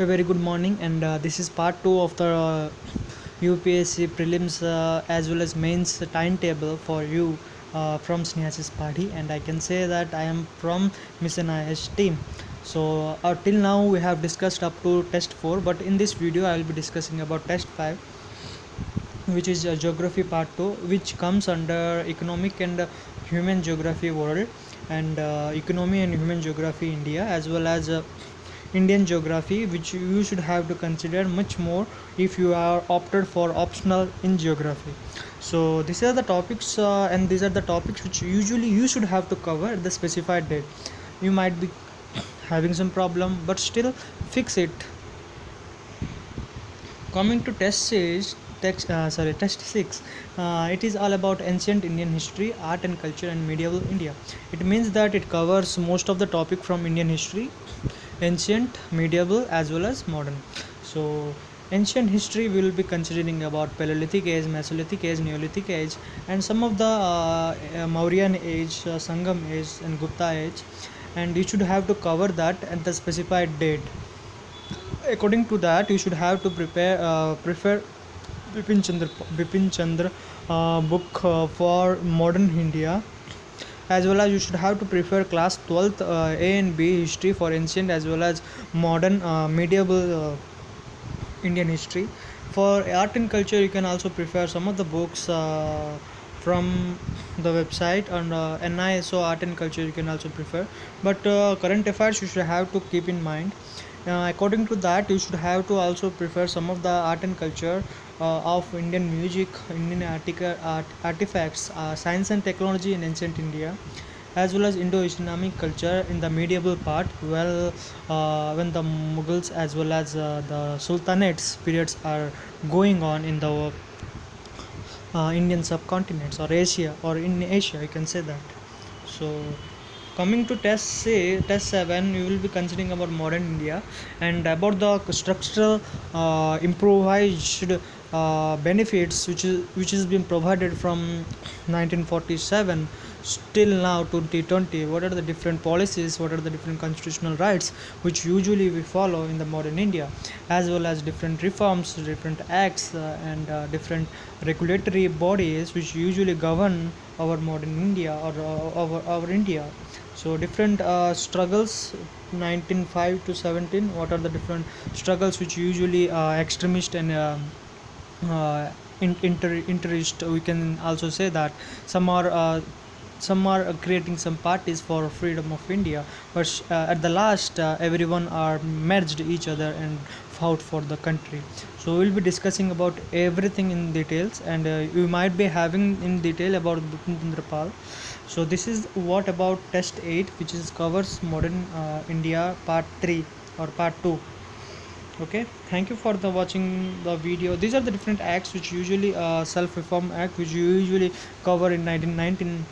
A very good morning, and this is part 2 of the UPSC prelims as well as mains timetable for you from Snehasis Party, and I can say that I am from Mission IS team. So till now we have discussed up to test 4, but in this video I will be discussing about test 5, which is geography part 2, which comes under economic and human geography world, and economy and human geography India, as well as Indian geography, which you should have to consider much more if you are opted for optional in geography. So these are the topics, and these are the topics which usually you should have to cover at the specified date. You might be having some problem, but still fix it. Coming to test 6, it is all about ancient Indian history, art and culture, and medieval India. It means that it covers most of the topic from Indian history, ancient, medieval, as well as modern. So ancient history we will be considering about Paleolithic age, Mesolithic age, Neolithic age, and some of the Mauryan age, Sangam age, and Gupta age, and you should have to cover that at the specified date. According to that, you should have to prefer Bipin Chandra book for modern India, as well as you should have to prefer class 12th A and B history for ancient as well as modern medieval Indian history. For art and culture, you can also prefer some of the books from the website, and NISO art and culture you can also prefer, but current affairs you should have to keep in mind. According to that, you should have to also prefer some of the art and culture of Indian music, Indian artifacts, science and technology in ancient India, as well as Indo-Islamic culture in the medieval part. Well, when the Mughals as well as the Sultanates periods are going on in the Indian subcontinents or Asia, or in Asia, you can say that. So coming to test 7, you will be considering about modern India and about the structural improvised benefits which has been provided from 1947 still now 2020. What are the different policies, what are the different constitutional rights which usually we follow in the modern India, as well as different reforms, different acts, and different regulatory bodies which usually govern our modern India, or our India. So different struggles 1905 to 17, what are the different struggles which usually extremist and interest, we can also say that some are creating some parties for freedom of India, but at the last everyone are merged each other and fought for the country. So we'll be discussing about everything in details, and you might be having in detail about Bipin Chandra Pal. So this is what about test 8, which is covers modern India part 3 or part 2. Okay, thank you for the watching the video. These are the different acts which usually self-reform act which you usually cover in 1919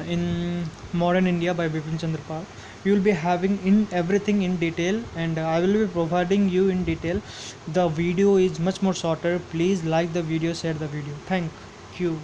in modern India by Bipin Chandra Pal. You will be having in everything in detail, and I will be providing you in detail. The video is much more shorter. Please like the video, share the video. Thank you.